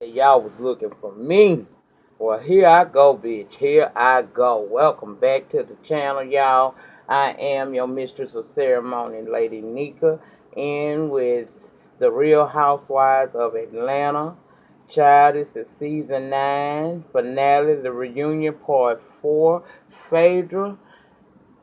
Y'all was looking for me. Well, here I go, bitch. Here I go. Welcome back to the channel, y'all. I am your mistress of ceremony, Lady Nika, in with the Real Housewives of Atlanta. Child, this is season 9 finale, the reunion part 4. Phaedra.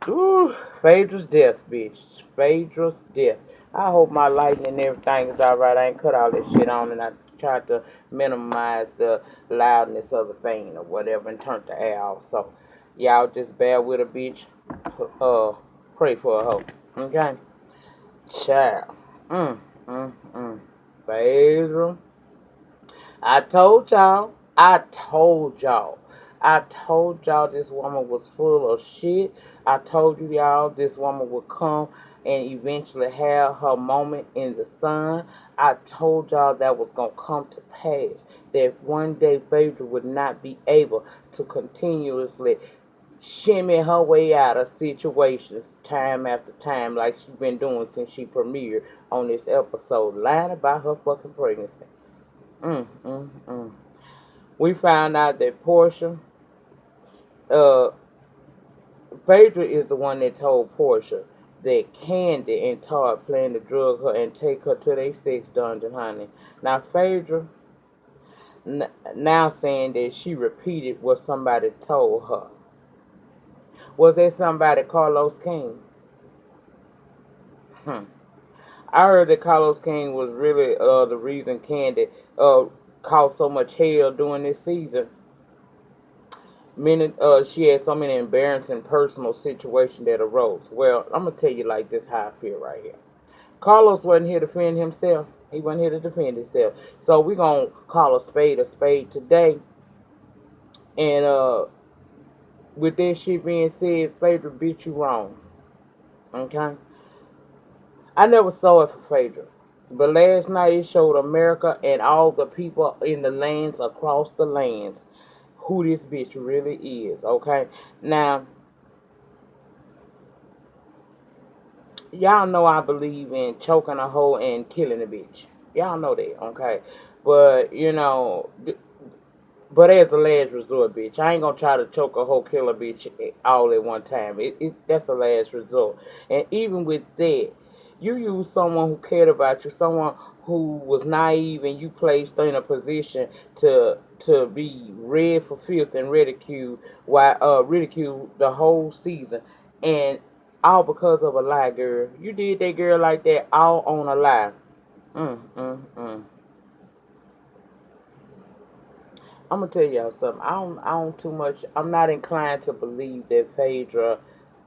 Ooh, Phaedra's death, bitch. Phaedra's death. I hope my lighting and everything is alright. I ain't cut all this shit on and I tried to minimize the loudness of the fan or whatever and turn the air off. So, y'all just bear with a bitch. Pray for a hoe. Okay? Child. Mm. Phaedra. I told y'all. I told y'all this woman was full of shit. I told you y'all this woman would come and eventually have her moment in the sun. I told y'all that was going to come to pass. That one day Phaedra would not be able to continuously shimmy her way out of situations time after time like she's been doing since she premiered on this episode, lying about her fucking pregnancy. Mm, mm, mm. We found out that Porsha, uh, Phaedra is the one that told Porsha that Kandi and Todd plan to drug her and take her to their sex dungeon, honey. Now, Phaedra now saying that she repeated what somebody told her. Was that somebody Carlos King? I heard that Carlos King was really the reason Kandi caused so much hell during this season. She had so many embarrassing personal situations that arose. Well, I'm gonna tell you like this how I feel right here. Carlos wasn't here to defend himself. He wasn't here to defend himself. So we're gonna call a spade today. And with that shit being said, Phaedra beat you wrong. Okay? I never saw it for Phaedra. But last night it showed America and all the people in the lands across the lands who this bitch really is. Okay? Now, y'all know I believe in choking a hoe and killing a bitch. Y'all know that, okay? But, but as a last resort, bitch, I ain't gonna try to choke a hoe, kill a bitch all at one time. That's a last resort. And even with that, you use someone who cared about you, someone who was naive, and you placed in a position to be read for filth and ridiculed, ridiculed the whole season, and all because of a lie, girl. You did that girl like that, all on a lie. Mm. I'm gonna tell y'all something. I don't too much. I'm not inclined to believe that Phaedra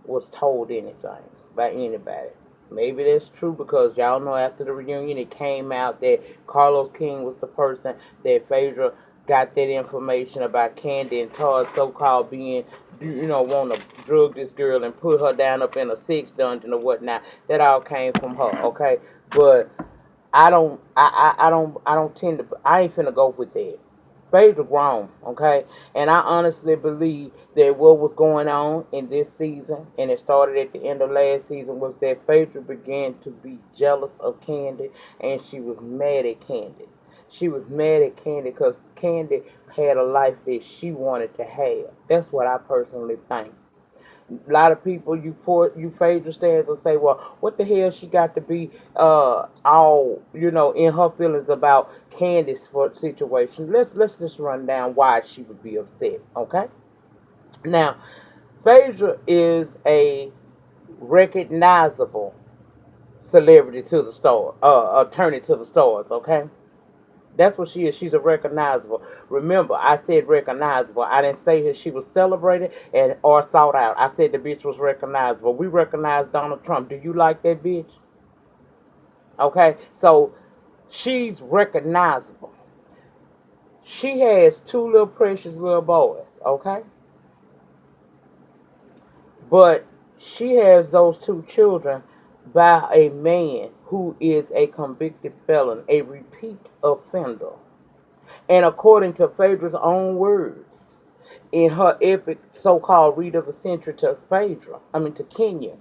was told anything by anybody. Maybe that's true because y'all know after the reunion it came out that Carlos King was the person that Phaedra got that information about Kandi and Todd so-called being, want to drug this girl and put her down up in a sex dungeon or whatnot. That all came from her, okay? But I don't tend to. I ain't finna go with that. Phaedra grown, okay? And I honestly believe that what was going on in this season, and it started at the end of last season, was that Phaedra began to be jealous of Kandi, and she was mad at Kandi. She was mad at Kandi because Kandi had a life that she wanted to have. That's what I personally think. A lot of people you Phaedra stands and say, well, what the hell she got to be all in her feelings about Candace for situation. Let's just run down why she would be upset. Okay, now Phaedra is a recognizable celebrity to the star, attorney to the stars. Okay, that's what she is. She's a recognizable. Remember, I said recognizable. I didn't say that she was celebrated and or sought out. I said the bitch was recognizable. We recognize Donald Trump. Do you like that bitch? Okay, so she's recognizable. She has two little precious little boys. Okay, but she has those two children by a man who is a convicted felon, a repeat offender. And according to Phaedra's own words, in her epic so-called read of the century to Phaedra, to Kenya,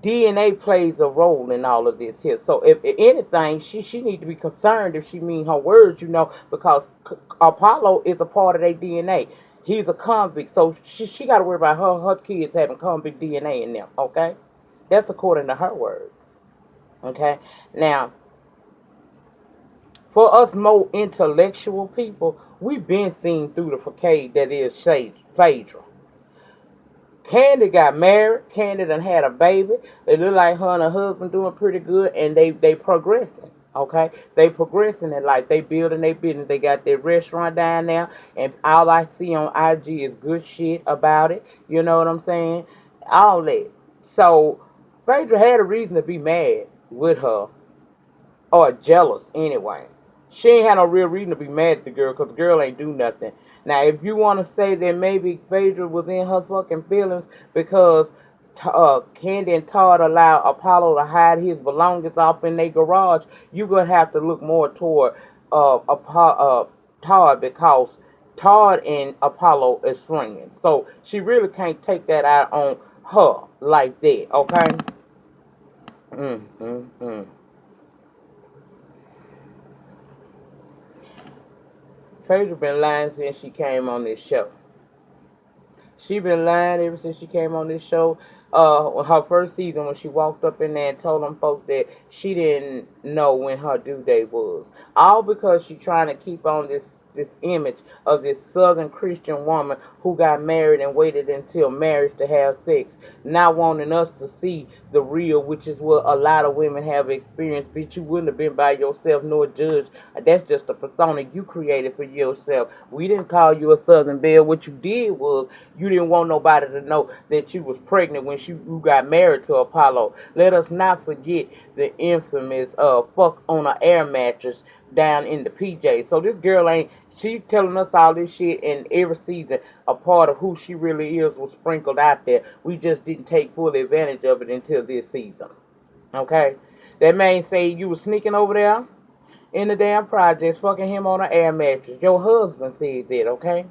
DNA plays a role in all of this here. So if anything, she need to be concerned if she mean her words, because Apollo is a part of their DNA. He's a convict, so she got to worry about her kids having convict DNA in them. Okay, that's according to her words. Okay, now for us more intellectual people, we've been seen through the facade that is Phaedra. Kandi got married. Kandi done had a baby. It look like her and her husband doing pretty good, and they progressing. Okay, they progressing in life. They building their business. They got their restaurant down there, and all I see on IG is good shit about it. You know what I'm saying? All that. So Phaedra had a reason to be mad with her, or jealous anyway. She ain't had no real reason to be mad at the girl, because the girl ain't do nothing. Now, if you want to say that maybe Phaedra was in her fucking feelings because Kandi and Todd allowed Apollo to hide his belongings off in their garage, you're going to have to look more toward Todd, because Todd and Apollo is friends. So she really can't take that out on her like that, okay? Mm, mm, mm. Phaedra been lying since she came on this show. She been lying ever since she came on this show. Her first season, when she walked up in there and told them folks that she didn't know when her due date was. All because she trying to keep on this image of this Southern Christian woman who got married and waited until marriage to have sex, not wanting us to see the real, which is what a lot of women have experienced. Bitch, you wouldn't have been by yourself nor judged. That's just a persona you created for yourself. We didn't call you a Southern Belle. What you did was you didn't want nobody to know that you was pregnant when you got married to Apollo. Let us not forget the infamous fuck on an air mattress down in the PJ. So this girl ain't, she telling us all this shit, and every season a part of who she really is was sprinkled out there. We just didn't take full advantage of it until this season. Okay? That man say you was sneaking over there in the damn projects, fucking him on an air mattress. Your husband said that, okay?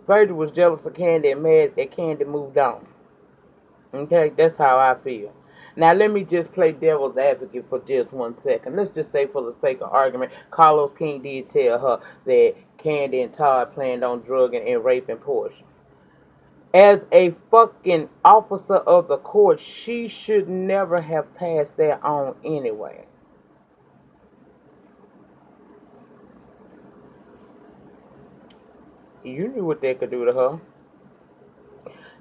Phaedra was jealous of Kandi and mad that Kandi moved on. Okay? That's how I feel. Now, let me just play devil's advocate for just 1 second. Let's just say, for the sake of argument, Carlos King did tell her that Kandi and Todd planned on drugging and raping Porsha. As a fucking officer of the court, she should never have passed that on anyway. You knew what they could do to her.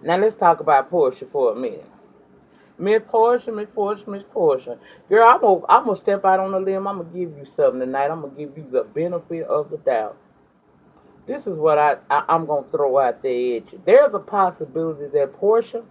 Now, let's talk about Porsha for a minute. Miss Porsha. Girl, I'm gonna step out on a limb. I'm gonna give you something tonight. I'm gonna give you the benefit of the doubt. This is what I'm gonna throw out there at you. There's a possibility that Porsha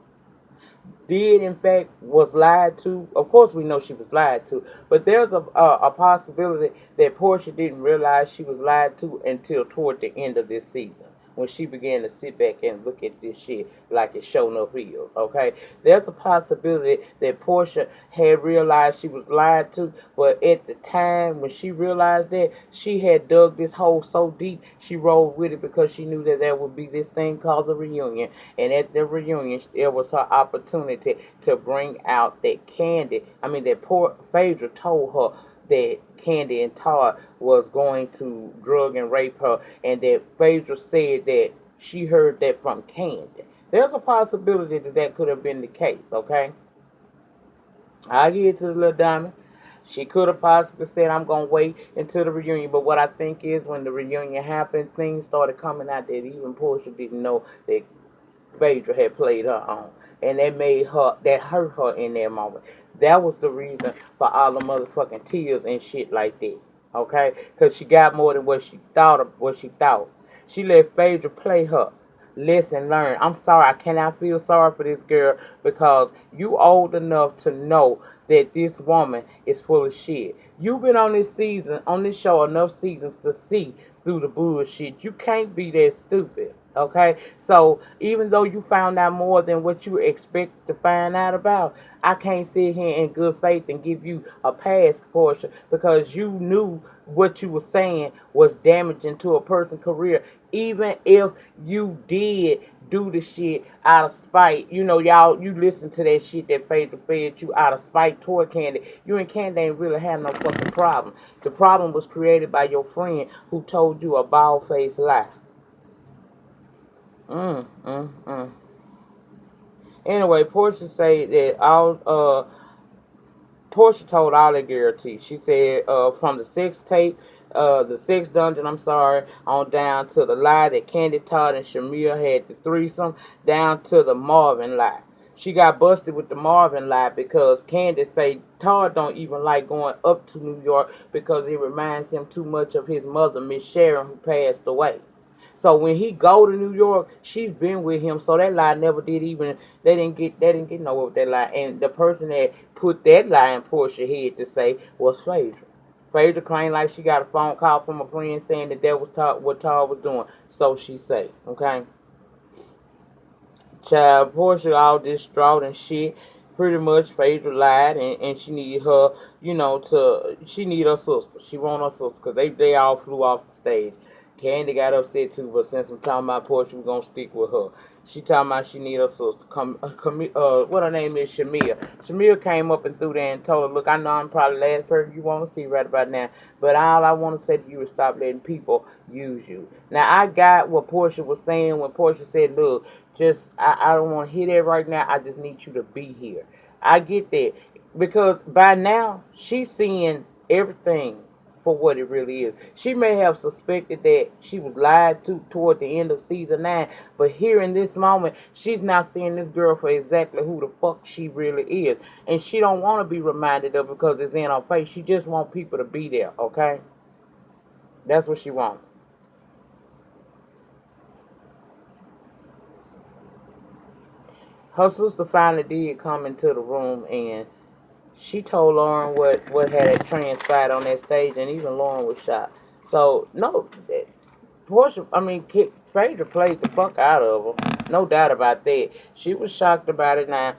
did in fact was lied to. Of course, we know she was lied to, but there's a possibility that Porsha didn't realize she was lied to until toward the end of this season, when she began to sit back and look at this shit like it showed no feels. Okay, there's a possibility that Porsha had realized she was lied to, but at the time when she realized that, she had dug this hole so deep she rolled with it, because she knew that there would be this thing called a reunion, and at the reunion there was her opportunity to bring out that poor Phaedra told her that Kandi and Todd was going to drug and rape her, and that Phaedra said that she heard that from Kandi. There's a possibility that that could have been the case, okay? I'll give it to the little diamond. She could have possibly said, I'm going to wait until the reunion. But what I think is, when the reunion happened, things started coming out that even Porsha didn't know that Phaedra had played her on. And that hurt her in that moment. That was the reason for all the motherfucking tears and shit like that. Okay? Because she got more than what she thought. She let Phaedra play her. Listen, learn. I'm sorry. I cannot feel sorry for this girl, because you old enough to know that this woman is full of shit. You've been on this show enough seasons to see through the bullshit. You can't be that stupid. Okay, so even though you found out more than what you expect to find out about, I can't sit here in good faith and give you a pass, Portia, because you knew what you were saying was damaging to a person's career. Even if you did do the shit out of spite, y'all, you listen to that shit that Phaedra fed you out of spite toward Kandi. You and Kandi ain't really have no fucking problem. The problem was created by your friend who told you a bald-faced lie. Mm, mm, mm. Anyway, Porsha said that Porsha told all that guarantee. She said from the sex tape, the sex dungeon, I'm sorry, on down to the lie that Kandi, Todd, and Shamir had the threesome, down to the Marvin lie. She got busted with the Marvin lie because Kandi say Todd don't even like going up to New York because it reminds him too much of his mother, Miss Sharon, who passed away. So when he go to New York, she's been with him. So that lie never did even. They didn't get nowhere with that lie. And the person that put that lie in Portia's head to say was Phaedra. Phaedra claimed like she got a phone call from a friend saying that was what Todd was doing. So she say, okay. Child, Porsha all distraught and shit. Pretty much Phaedra lied and she need her, she need her sister. She want her sister because they all flew off the stage. Kandi got upset too, but since I'm talking about Porsha, we're going to stick with her. She talking about she need her sister. What her name is, Shamir. Shamir came up and threw there and told her, look, I know I'm probably the last person you want to see right about now, but all I want to say to you is stop letting people use you. Now, I got what Porsha was saying when Porsha said, look, I don't want to hear that right now. I just need you to be here. I get that because by now she's seeing everything for what it really is. She may have suspected that she was lied to toward the end of season 9, but here in this moment, she's now seeing this girl for exactly who the fuck she really is, and she don't want to be reminded of it because it's in her face. She just want people to be there. Okay, that's what she wants. Her sister finally did come into the room and she told Lauren what had transpired on that stage, and even Lauren was shocked. So no, Porsha, I mean, Phaedra played the fuck out of her, no doubt about that. She was shocked about it. Now,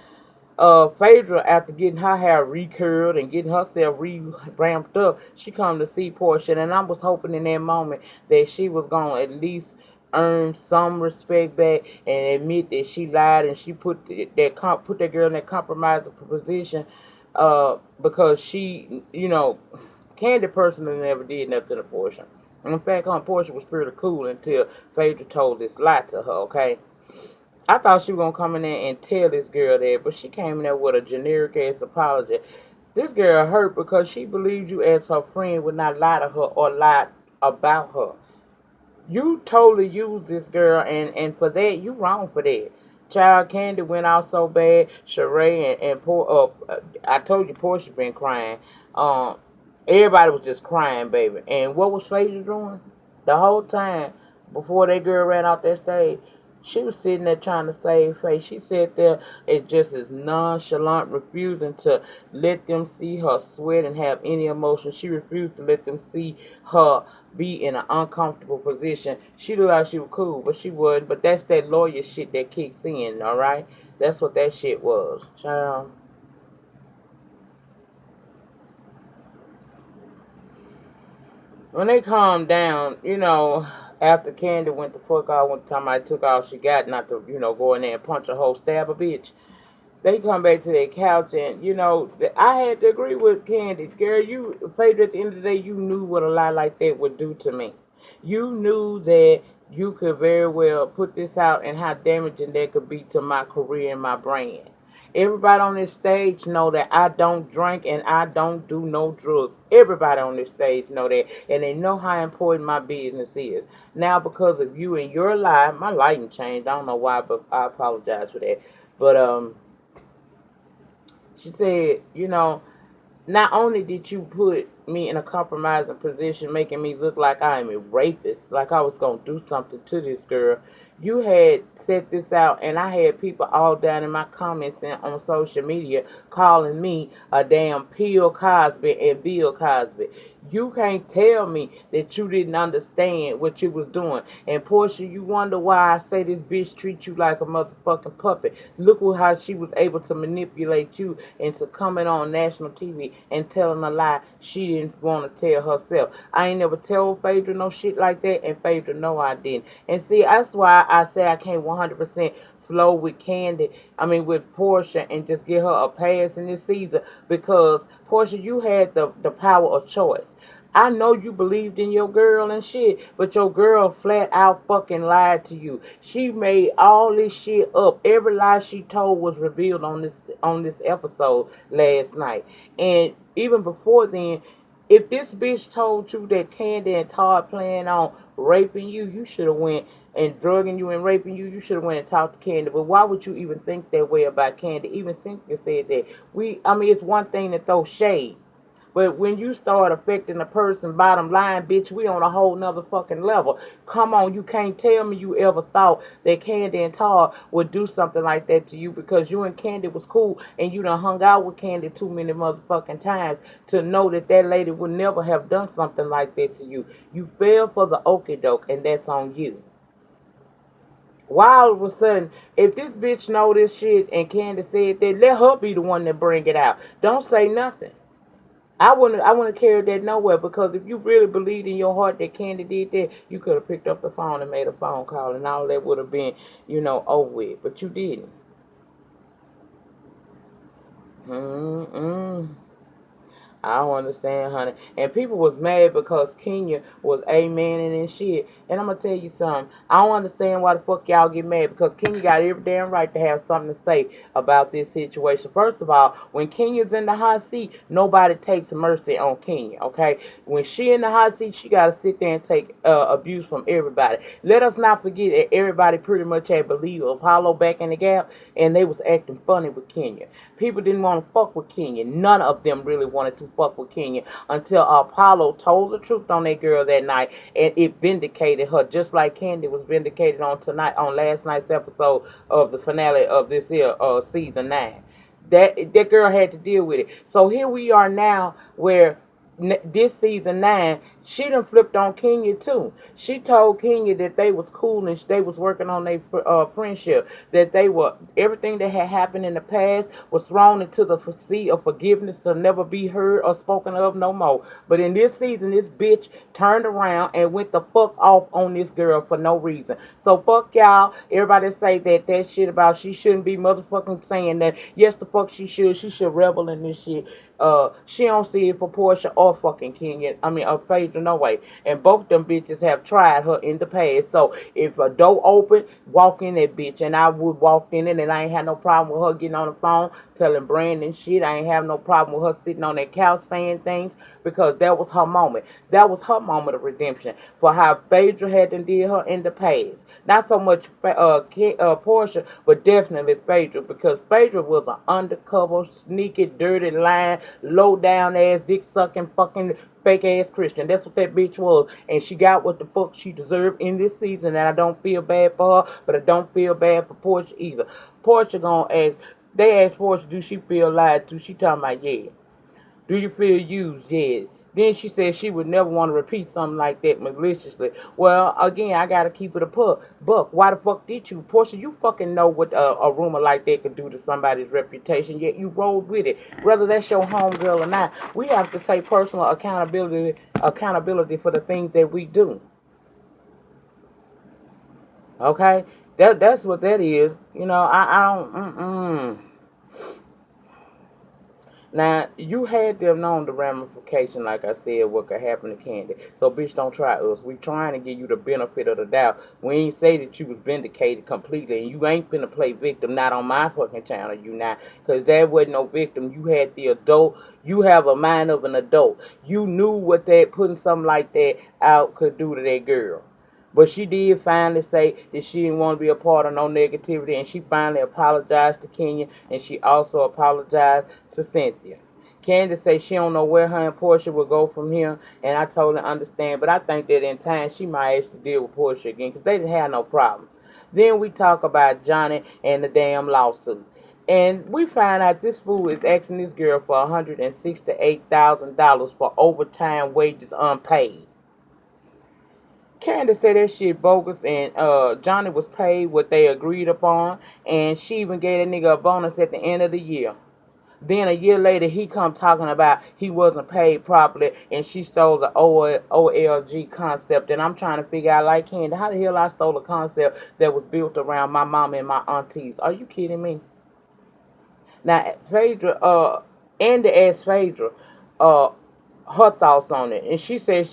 Phaedra, after getting her hair recurled and getting herself ramped up, she come to see Porsha, and I was hoping in that moment that she was gonna at least earn some respect back and admit that she lied and she put that girl in that compromising position, because she, Kandi personally never did nothing to Porsha. And in fact, Porsha was pretty cool until Phaedra told this lie to her. Okay. I thought she was gonna come in there and tell this girl that, but she came in there with a generic ass apology. This girl hurt because she believed you as her friend would not lie to her or lie about her. You totally used this girl, and for that, you wrong for that. Child, Kandi went out so bad. Sheree I told you Portia been crying. Um, Everybody was just crying, baby. And what was Phaedra doing? The whole time, before that girl ran off that stage, she was sitting there trying to save face. She sat there and just as nonchalant, refusing to let them see her sweat and have any emotion. She refused to let them see her be in an uncomfortable position. She looked like she was cool, but she wasn't. But that's that lawyer shit that kicks in, all right? That's what that shit was, child. When they calmed down, after Kandi went the fuck out, one time I took all she got, not to, go in there and punch a hole, stab a bitch. They come back to their couch, and I had to agree with Kandi. Girl, Phaedra, at the end of the day, you knew what a lie like that would do to me. You knew that you could very well put this out and how damaging that could be to my career and my brand. Everybody on this stage know that I don't drink and I don't do no drugs. Everybody on this stage know that, and they know how important my business is. Now, because of you and your lie, my lighting changed. I don't know why, but I apologize for that. But she said, not only did you put me in a compromising position, making me look like I am a rapist, like I was going to do something to this girl, you had set this out, and I had people all down in my comments and on social media calling me a damn Bill Cosby and Bill Cosby. You can't tell me that you didn't understand what you was doing. And Porsha, you wonder why I say this bitch treats you like a motherfucking puppet. Look at how she was able to manipulate you into coming on national TV and telling a lie she didn't want to tell herself. I ain't never tell Phaedra no shit like that, and Phaedra know I didn't. And see, that's why I say I can't 100% flow with Kandi, with Porsha, and just give her a pass in this season, because Porsha, you had the power of choice. I know you believed in your girl and shit, but your girl flat out fucking lied to you. She made all this shit up. Every lie she told was revealed on this episode last night. And even before then, if this bitch told you that Kandi and Todd plan on raping you, you should have went and drugging you and raping you. You should have went and talked to Kandi. But why would you even think that way about Kandi? Even Cynthia said that. It's one thing to throw shade. But when you start affecting a person, bottom line, bitch, we on a whole nother fucking level. Come on, you can't tell me you ever thought that Kandi and Todd would do something like that to you, because you and Kandi was cool and you done hung out with Kandi too many motherfucking times to know that that lady would never have done something like that to you. You fell for the okie doke, and that's on you. Why all of a sudden, if this bitch know this shit and Kandi said that, let her be the one that bring it out. Don't say nothing. I wouldn't carry that nowhere, because if you really believed in your heart that Kandi did that, you could have picked up the phone and made a phone call, and all that would have been, over with. But you didn't. Mm-mm. I don't understand, honey. And people was mad because Kenya was amening and shit. And I'm going to tell you something. I don't understand why the fuck y'all get mad, because Kenya got every damn right to have something to say about this situation. First of all, when Kenya's in the hot seat, nobody takes mercy on Kenya, okay? When she in the hot seat, she got to sit there and take abuse from everybody. Let us not forget that everybody pretty much had believed Apollo back in the gap, and they was acting funny with Kenya. People didn't want to fuck with Kenya. None of them really wanted to fuck with Kenya until Apollo told the truth on that girl that night, and it vindicated her, just like Kandi was vindicated on last night's episode of the finale of this year, season 9. That girl had to deal with it. So here we are now, where this season 9, she done flipped on Kenya too. She told Kenya that they was cool and they was working on their friendship. That everything that had happened in the past was thrown into the sea of forgiveness to never be heard or spoken of no more. But in this season, this bitch turned around and went the fuck off on this girl for no reason. So fuck y'all. Everybody say that shit about she shouldn't be motherfucking saying that. Yes, the fuck she should. She should revel in this shit. She don't see it for Porsha or fucking Kenya. Phaedra, no way. And both them bitches have tried her in the past. So if a door open, walk in that bitch. And I would walk in it, and I ain't had no problem with her getting on the phone telling Brandon shit. I ain't have no problem with her sitting on that couch saying things, because that was her moment. That was her moment of redemption for how Phaedra had to deal her in the past. Not so much Porsha, but definitely Phaedra, because Phaedra was an undercover, sneaky, dirty, lying, low-down ass, dick-sucking, fucking fake-ass Christian. That's what that bitch was. And she got what the fuck she deserved in this season, and I don't feel bad for her, but I don't feel bad for Porsha either. Porsha gonna ask, they asked Porsha, do she feel lied to? She talking about, yeah. Do you feel used? Yeah. Then she said she would never want to repeat something like that maliciously. Well, again, I gotta keep it a buck. Why the fuck did you? Porsha, you fucking know what a rumor like that could do to somebody's reputation, yet you rolled with it. Whether that's your homegirl or not, we have to take personal accountability for the things that we do. Okay? That's what that is. I don't. Now, you had them known the ramification, like I said, what could happen to Kandi. So, bitch, don't try us. We trying to give you the benefit of the doubt. We ain't say that you was vindicated completely, and you ain't finna play victim, not on my fucking channel, you not. Because that wasn't no victim. You had the adult. You have a mind of an adult. You knew what putting something like that out could do to that girl. But she did finally say that she didn't want to be a part of no negativity, and she finally apologized to Kenya, and she also apologized to Cynthia. Kandi say she don't know where her and Porsha will go from here, and I totally understand, but I think that in time she might actually deal with Porsha again, because they didn't have no problem. Then we talk about Johnny and the damn lawsuit. And we find out this fool is asking this girl for $168,000 for overtime wages unpaid. Kandi said that shit bogus, and Johnny was paid what they agreed upon, and she even gave that nigga a bonus at the end of the year. Then a year later, he come talking about he wasn't paid properly, and she stole the OLG concept. And I'm trying to figure out, like, Kandi, how the hell I stole a concept that was built around my mom and my aunties? Are you kidding me? Now, Phaedra, Andy asked Phaedra, uh, her thoughts on it, and she said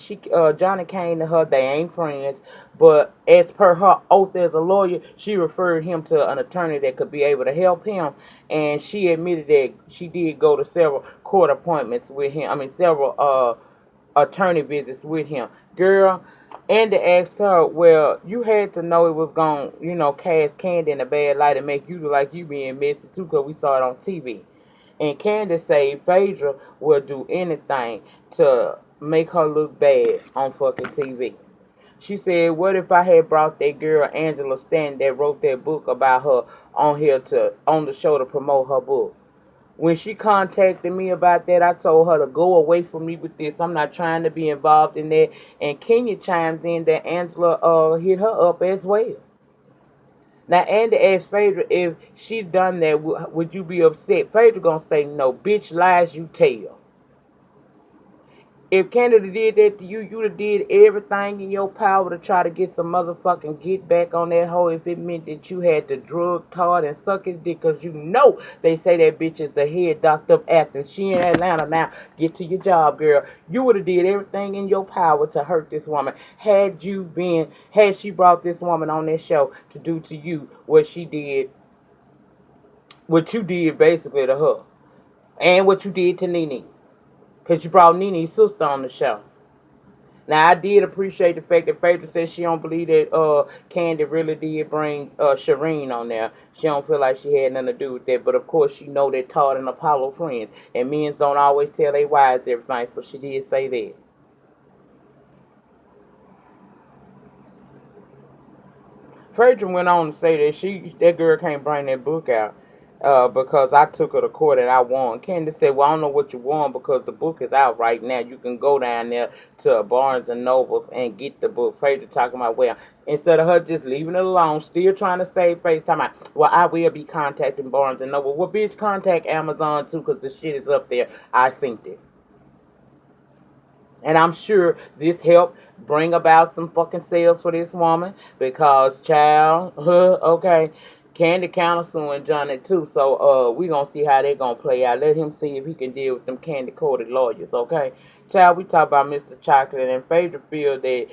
Johnny came to her. They ain't friends, but as per her oath as a lawyer, she referred him to an attorney that could be able to help him, and she admitted that she did go to several court appointments with him. I mean, several attorney visits with him. Girl, Andy asked her, well, you had to know it was going to, cast Kandi in a bad light and make you look like you being messy too, because we saw it on TV. And Kandi said Phaedra will do anything to make her look bad on fucking TV. She said, what if I had brought that girl Angela Stanton that wrote that book about her on the show to promote her book? When she contacted me about that, I told her to go away from me with this. I'm not trying to be involved in that. And Kenya chimes in that Angela hit her up as well. Now, Andy asked Phaedra if she done that, would you be upset? Phaedra gonna say no. Bitch, lies you tell. If Canada did that to you, you'd have did everything in your power to try to get some motherfucking get back on that hoe if it meant that you had to drug Todd and suck his dick, because you know they say that bitch is the head doctor of Athens. She in Atlanta now. Get to your job, girl. You would have did everything in your power to hurt this woman. Had she brought this woman on this show to do to you what you did basically to her. And what you did to Nene. Because you brought Nene's sister on the show. Now, I did appreciate the fact that Phaedra said she don't believe that Kandi really did bring Shireen on there. She don't feel like she had nothing to do with that. But, of course, she know that Todd and Apollo friends. And men don't always tell their wives everything. So she did say that. Phaedra went on to say that that girl can't bring that book out. Because I took her to court and I won. Kandi said, well, I don't know what you won because the book is out right now. You can go down there to Barnes and Nobles and get the book. Phaedra talking about, well, instead of her just leaving it alone, still trying to save face, talking about, well, I will be contacting Barnes and Noble. Well, bitch, contact Amazon too, because the shit is up there. I synced it. And I'm sure this helped bring about some fucking sales for this woman because, child, okay, Kandi countersuing Johnny too. So we gonna see how they gonna play out. Let him see if he can deal with them Kandi courted lawyers, okay? Child, we talk about Mr. Chocolate, and Phaedra feel that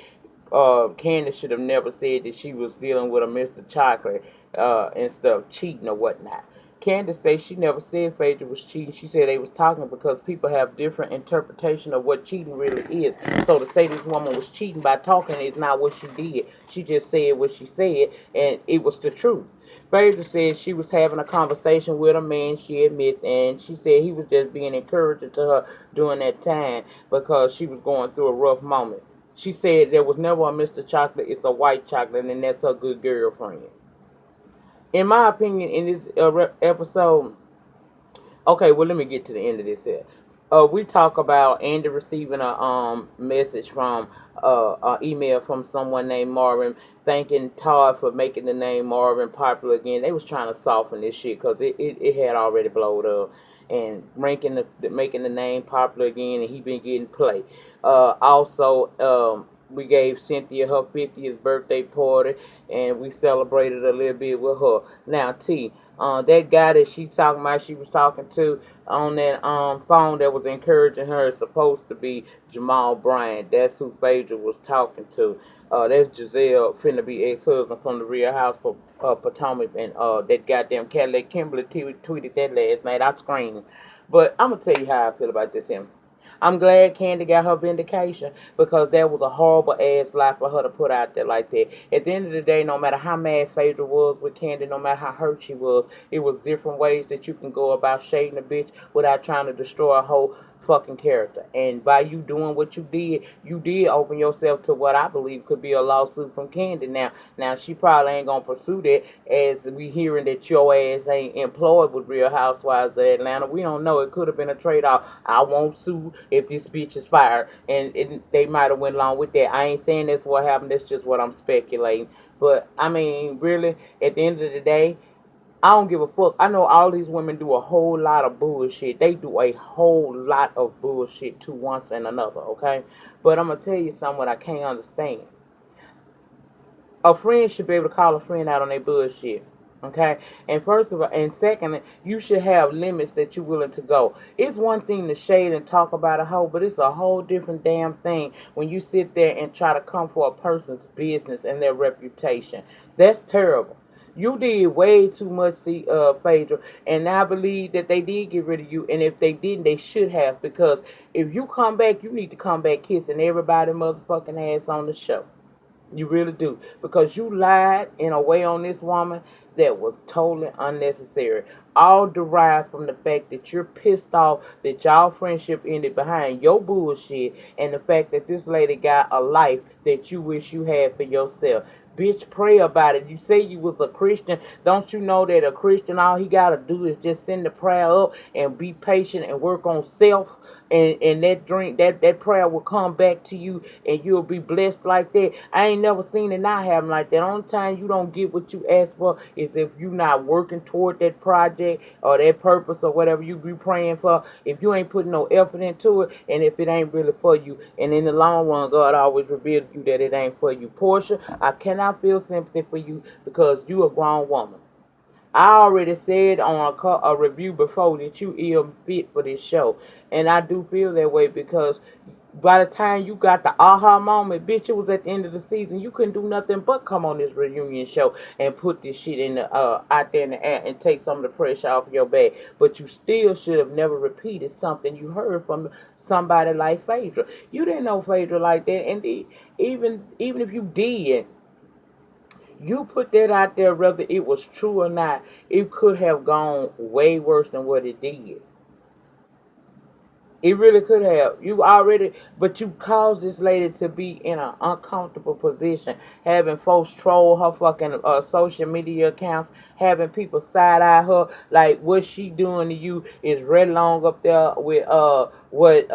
Kandi should have never said that she was dealing with a Mr. Chocolate instead of cheating or whatnot. Candace says she never said Phaedra was cheating. She said they was talking because people have different interpretation of what cheating really is. So to say this woman was cheating by talking is not what she did. She just said what she said, and it was the truth. Phaedra said she was having a conversation with a man, she admits, and she said he was just being encouraging to her during that time because she was going through a rough moment. She said there was never a Mr. Chocolate, it's a white chocolate, and that's her good girlfriend. In my opinion, in this episode, okay, well, let me get to the end of this here. We talk about Andy receiving a message from an email from someone named Marvin thanking Todd for making the name Marvin popular again. They was trying to soften this shit because it had already blowed up and making the name popular again, and he been getting play. Also, we gave Cynthia her 50th birthday party, and we celebrated a little bit with her. Now, T, that guy that she talking about, she was talking to on that phone that was encouraging her is supposed to be Jamal Bryant. That's who Phaedra was talking to. That's Giselle, finna be ex-husband from the Real House for Potomac, and that goddamn Cadillac Kimberly tweeted that last night. I screamed. But I'm gonna tell you how I feel about this him. I'm glad Kandi got her vindication because that was a horrible ass lie for her to put out there like that. At the end of the day, no matter how mad Phaedra was with Kandi, no matter how hurt she was, it was different ways that you can go about shading a bitch without trying to destroy a whole fucking character. And by you doing what you did open yourself to what I believe could be a lawsuit from Kandi. Now she probably ain't gonna pursue that, as we hearing that your ass ain't employed with Real Housewives of Atlanta. We don't know. It could have been a trade off. I won't sue if this bitch is fired, and they might have went along with that. I ain't saying that's what happened. That's just what I'm speculating. But I mean, really, at the end of the day, I don't give a fuck. I know all these women do a whole lot of bullshit. They do a whole lot of bullshit to once and another, okay? But I'm going to tell you something what I can't understand. A friend should be able to call a friend out on their bullshit, okay? And first of all, and second, you should have limits that you're willing to go. It's one thing to shade and talk about a hoe, but it's a whole different damn thing when you sit there and try to come for a person's business and their reputation. That's terrible. You did way too much, Phaedra, and I believe that they did get rid of you. And if they didn't, they should have, because if you come back, you need to come back kissing everybody motherfucking ass on the show. You really do. Because you lied in a way on this woman that was totally unnecessary. All derived from the fact that you're pissed off that y'all friendship ended behind your bullshit, and the fact that this lady got a life that you wish you had for yourself. Bitch, pray about it. You say you was a Christian. Don't you know that a Christian, all he got to do is just send the prayer up and be patient and work on self? And that prayer will come back to you, and you'll be blessed like that. I ain't never seen it not happen like that. Only time you don't get what you ask for is if you not working toward that project or that purpose or whatever you be praying for. If you ain't putting no effort into it, and if it ain't really for you, and in the long run, God always reveals to you that it ain't for you. Porsha, I cannot feel sympathy for you because you a grown woman. I already said on a review before that you ill fit for this show. And I do feel that way because by the time you got the aha moment, bitch, it was at the end of the season. You couldn't do nothing but come on this reunion show and put this shit in the out there in the air and take some of the pressure off your back. But you still should have never repeated something you heard from somebody like Phaedra. You didn't know Phaedra like that, and even if you did, you put that out there, whether it was true or not, it could have gone way worse than what it did. It really could have. But you caused this lady to be in an uncomfortable position, having folks troll her fucking social media accounts, having people side eye her, like what she doing to you is red long up there with what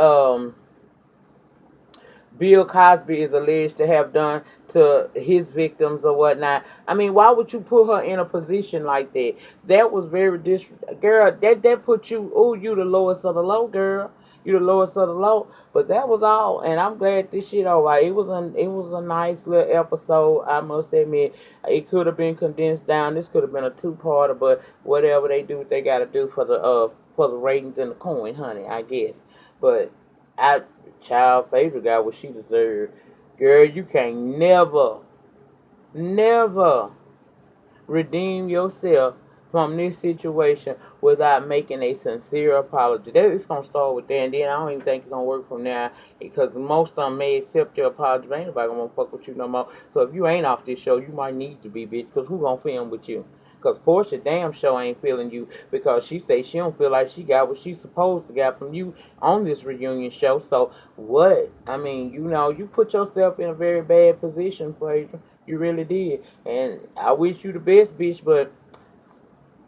Bill Cosby is alleged to have done to his victims or whatnot. I mean, why would you put her in a position like that? That was very girl. That put you. Oh, you the lowest of the low, girl. You the lowest of the low. But that was all, and I'm glad this shit over. It was a nice little episode. I must admit, it could have been condensed down. This could have been a two-parter, but whatever they do, they got to do for the ratings and the coin, honey. I guess, but I. Child, Phaedra got what she deserved. Girl, you can't never redeem yourself from this situation without making a sincere apology. That is gonna start with that, and then I don't even think it's gonna work from there because most of them may accept your apology, but ain't nobody gonna fuck with you no more. So if you ain't off this show, you might need to be, bitch, because who gonna film with you? Because Porsha damn show ain't feeling you because she say she don't feel like she got what she supposed to get from you on this reunion show. So what? I mean, you put yourself in a very bad position, Phaedra. You really did. And I wish you the best, bitch, but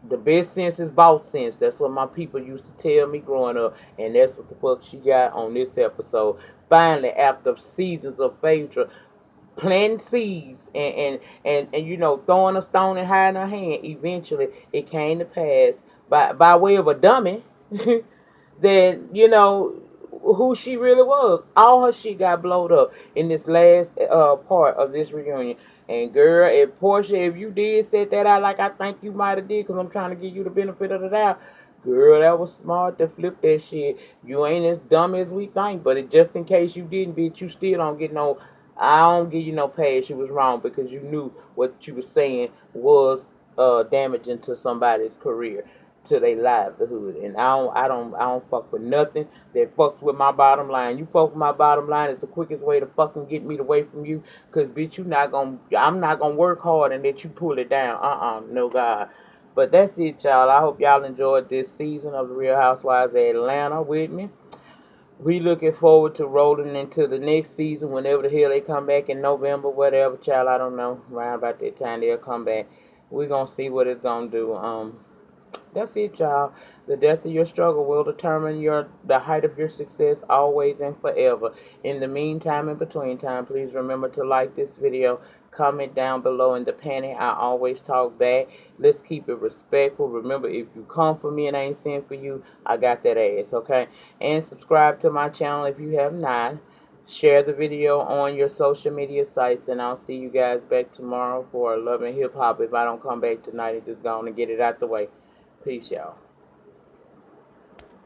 the best sense is boss sense. That's what my people used to tell me growing up. And that's what the fuck she got on this episode. Finally, after seasons of Phaedra planting seeds and throwing a stone and hiding her hand, eventually it came to pass by way of a dummy that who she really was. All her shit got blowed up in this last part of this reunion. And girl, if Porsha, if you did set that out like I think you might have did, because I'm trying to give you the benefit of the doubt, girl, that was smart to flip that shit. You ain't as dumb as we think, but just in case you didn't, bitch, you still don't get no. I don't give you no pass. You was wrong because you knew what you were saying was damaging to somebody's career, to their livelihood. And I don't fuck with nothing that fucks with my bottom line. You fuck with my bottom line, it's the quickest way to fucking get me away from you. Cause bitch, I'm not gonna work hard and let you pull it down. No God. But that's it, y'all. I hope y'all enjoyed this season of the Real Housewives of Atlanta with me. We looking forward to rolling into the next season whenever the hell they come back in November, whatever, child, I don't know. Around about that time they'll come back. We're gonna see what it's gonna do. That's it, y'all. The depth of your struggle will determine the height of your success always and forever. In the meantime, in between time, please remember to like this video, comment down below in the panic. I always talk back. Let's keep it respectful. Remember, if you come for me and I ain't sent for you, I got that ass, okay? And subscribe to my channel if you have not. Share the video on your social media sites, and I'll see you guys back tomorrow for Love and Hip Hop. If I don't come back tonight, it's just going to get it out the way. Peace, y'all.